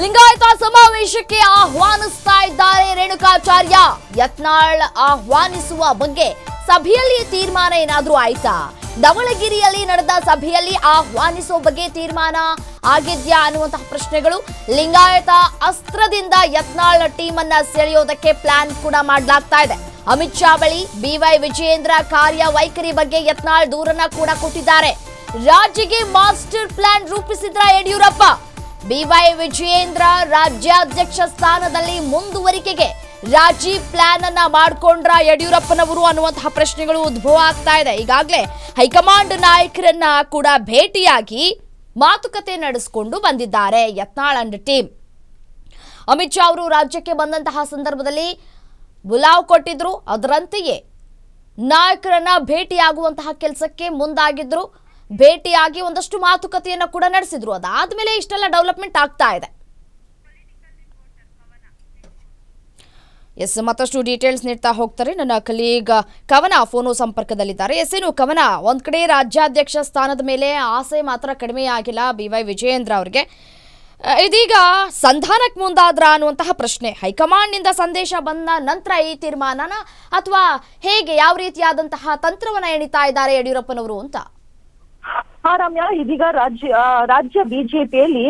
ಲಿಂಗಾಯತ ಸಮಾವೇಶಕ್ಕೆ ಆಹ್ವಾನಿಸ್ತಾ ಇದ್ದಾರೆ ರೇಣುಕಾಚಾರ್ಯ. ಯತ್ನಾಳ್ ಆಹ್ವಾನಿಸುವ ಬಗ್ಗೆ ಸಭೆಯಲ್ಲಿ ತೀರ್ಮಾನ ಏನಾದ್ರೂ ಆಯ್ತಾ? ದಾವಣಗೆರೆಯಲ್ಲಿ ನಡೆದ ಸಭೆಯಲ್ಲಿ ಆಹ್ವಾನಿಸುವ ಬಗ್ಗೆ ತೀರ್ಮಾನ ಆಗಿದ್ಯಾ ಅನ್ನುವಂತಹ ಪ್ರಶ್ನೆಗಳು. ಲಿಂಗಾಯತ ಅಸ್ತ್ರದಿಂದ ಯತ್ನಾಳ್ ಟೀಮ್ ಅನ್ನ ಸೆಳೆಯೋದಕ್ಕೆ ಪ್ಲಾನ್ ಕೂಡ ಮಾಡಲಾಗ್ತಾ ಇದೆ. ಅಮಿತ್ ಶಾ ಬಳಿ ಬಿವೈ ವಿಜಯೇಂದ್ರ ಕಾರ್ಯವೈಖರಿ ಬಗ್ಗೆ ಯತ್ನಾಳ್ ದೂರನ್ನ ಕೂಡ ಕೊಟ್ಟಿದ್ದಾರೆ. ರಾಜ್ಯಕ್ಕೆ ಮಾಸ್ಟರ್ ಪ್ಲಾನ್ ರೂಪಿಸಿದ್ರ ಯಡಿಯೂರಪ್ಪ. ಬಿವೈ ವಿಜಯೇಂದ್ರ ರಾಜ್ಯಾಧ್ಯಕ್ಷ ಸ್ಥಾನದಲ್ಲಿ ಮುಂದುವರಿಕೆಗೆ ರಾಜಿ ಪ್ಲಾನ್ ಅನ್ನ ಮಾಡಿಕೊಂಡ್ರ ಯಡಿಯೂರಪ್ಪನವರು ಅನ್ನುವಂತಹ ಪ್ರಶ್ನೆಗಳು ಉದ್ಭವ ಆಗ್ತಾ ಇದೆ. ಈಗಾಗಲೇ ಹೈಕಮಾಂಡ್ ನಾಯಕರನ್ನ ಕೂಡ ಭೇಟಿಯಾಗಿ ಮಾತುಕತೆ ನಡೆಸಿಕೊಂಡು ಬಂದಿದ್ದಾರೆ ಯತ್ನಾಳ್ ಅಂಡ್ ಟೀಮ್. ಅಮಿತ್ ಶಾ ಅವರು ರಾಜ್ಯಕ್ಕೆ ಬಂದಂತಹ ಸಂದರ್ಭದಲ್ಲಿ ಬುಲಾವ್ ಕೊಟ್ಟಿದ್ರು. ಅದರಂತೆಯೇ ನಾಯಕರನ್ನ ಭೇಟಿಯಾಗುವಂತಹ ಕೆಲಸಕ್ಕೆ ಮುಂದಾಗಿದ್ರು. ಭೇಟಿಯಾಗಿ ಒಂದಷ್ಟು ಮಾತುಕತೆಯನ್ನು ಕೂಡ ನಡೆಸಿದ್ರು. ಅದಾದ್ಮೇಲೆ ಇಷ್ಟೆಲ್ಲ ಡೆವಲಪ್ಮೆಂಟ್ ಆಗ್ತಾ ಇದೆ. ಎಸ್, ಮತ್ತಷ್ಟು ಡೀಟೇಲ್ಸ್ ನೀಡ್ತಾ ಹೋಗ್ತಾರೆ ನನ್ನ ಕಲೀಗ್ ಕವನ ಫೋನು ಸಂಪರ್ಕದಲ್ಲಿದ್ದಾರೆ. ಎಸ್, ಏನು ಕವನ, ಒಂದ್ ಕಡೆ ರಾಜ್ಯಾಧ್ಯಕ್ಷ ಸ್ಥಾನದ ಮೇಲೆ ಆಸೆ ಮಾತ್ರ ಕಡಿಮೆ ಆಗಿಲ್ಲ ಬಿವೈ ವಿಜಯೇಂದ್ರ ಅವರಿಗೆ. ಇದೀಗ ಸಂಧಾನಕ್ಕೆ ಮುಂದಾದ್ರ ಅನ್ನುವಂತಹ ಪ್ರಶ್ನೆ. ಹೈಕಮಾಂಡ್ ನಿಂದ ಸಂದೇಶ ಬಂದ ನಂತರ ಈ ತೀರ್ಮಾನನ ಅಥವಾ ಹೇಗೆ, ಯಾವ ರೀತಿಯಾದಂತಹ ತಂತ್ರವನ್ನ ಎಣಿತಾ ಇದ್ದಾರೆ ಯಡಿಯೂರಪ್ಪನವರು ಅಂತ? ರಮ್ಯಾ, ಇದೀಗ ರಾಜ್ಯ ಬಿಜೆಪಿಯಲ್ಲಿ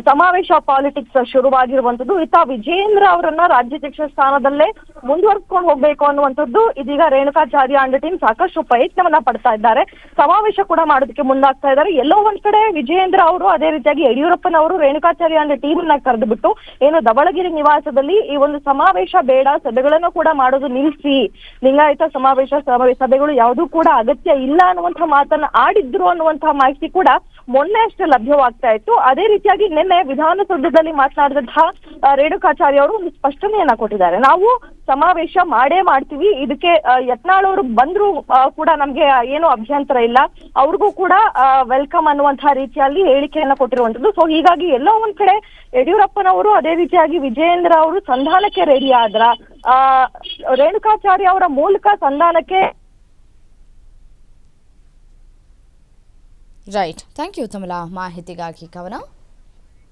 ಸಮಾವೇಶ ಪಾಲಿಟಿಕ್ಸ್ ಶುರುವಾಗಿರುವಂತದ್ದು. ಇತ್ತ ವಿಜಯೇಂದ್ರ ಅವರನ್ನ ರಾಜ್ಯಾಧ್ಯಕ್ಷ ಸ್ಥಾನದಲ್ಲೇ ಮುಂದುವರ್ಸ್ಕೊಂಡು ಹೋಗ್ಬೇಕು ಅನ್ನುವಂಥದ್ದು ಇದೀಗ ರೇಣುಕಾಚಾರ್ಯ ಅಂಡ್ ಟೀಮ್ ಸಾಕಷ್ಟು ಪ್ರಯತ್ನವನ್ನ ಪಡ್ತಾ ಇದ್ದಾರೆ. ಸಮಾವೇಶ ಕೂಡ ಮಾಡೋದಕ್ಕೆ ಮುಂದಾಗ್ತಾ ಇದ್ದಾರೆ. ಎಲ್ಲೋ ಒಂದ್ ಕಡೆ ವಿಜಯೇಂದ್ರ ಅವರು, ಅದೇ ರೀತಿಯಾಗಿ ಯಡಿಯೂರಪ್ಪನವರು ರೇಣುಕಾಚಾರ್ಯ ಅಂಡ್ ಟೀಮ್ ನ ಕರೆದುಬಿಟ್ಟು ಏನು ದಾವಣಗೆರೆ ನಿವಾಸದಲ್ಲಿ ಈ ಒಂದು ಸಮಾವೇಶ ಬೇಡ, ಸಭೆಗಳನ್ನು ಕೂಡ ಮಾಡೋದು ನಿಲ್ಲಿಸಿ, ಲಿಂಗಾಯತ ಸಭೆಗಳು ಯಾವುದೂ ಕೂಡ ಅಗತ್ಯ ಇಲ್ಲ ಅನ್ನುವಂತಹ ಮಾತನ್ನ ಆಡಿದ್ರು ಅನ್ನುವಂತಹ ಮಾಹಿತಿ ಕೂಡ ಮೊನ್ನೆ ಅಷ್ಟೇ ಲಭ್ಯವಾಗ್ತಾ ಇತ್ತು. ಅದೇ ರೀತಿಯಾಗಿ ನಿನ್ನೆ ವಿಧಾನಸೌಧದಲ್ಲಿ ಮಾತನಾಡಿದಂತಹ ರೇಣುಕಾಚಾರ್ಯ ಅವರು ಒಂದು ಸ್ಪಷ್ಟನೆಯನ್ನ ಕೊಟ್ಟಿದ್ದಾರೆ. ನಾವು ಸಮಾವೇಶ ಮಾಡೇ ಮಾಡ್ತೀವಿ, ಇದಕ್ಕೆ ಯತ್ನಾಳ್ ಅವರು ಬಂದ್ರು ಕೂಡ ನಮ್ಗೆ ಏನು ಅಭ್ಯಂತರ ಇಲ್ಲ, ಅವ್ರಿಗೂ ಕೂಡ ವೆಲ್ಕಮ್ ಅನ್ನುವಂತಹ ರೀತಿಯಲ್ಲಿ ಹೇಳಿಕೆಯನ್ನ ಕೊಟ್ಟಿರುವಂತದ್ದು. ಸೊ ಹೀಗಾಗಿ ಎಲ್ಲೋ ಒಂದ್ ಕಡೆ ಯಡಿಯೂರಪ್ಪನವರು, ಅದೇ ರೀತಿಯಾಗಿ ವಿಜಯೇಂದ್ರ ಅವರು ಸಂಧಾನಕ್ಕೆ ರೆಡಿ ಆದ್ರ, ರೇಣುಕಾಚಾರ್ಯ ಅವರ ಮೂಲಕ ಸಂಧಾನಕ್ಕೆ. ರೈಟ್, ಥ್ಯಾಂಕ್ ಯು ತಮಿಳಾ ಮಾಹಿತಿಗಾಗಿ ಕವನ.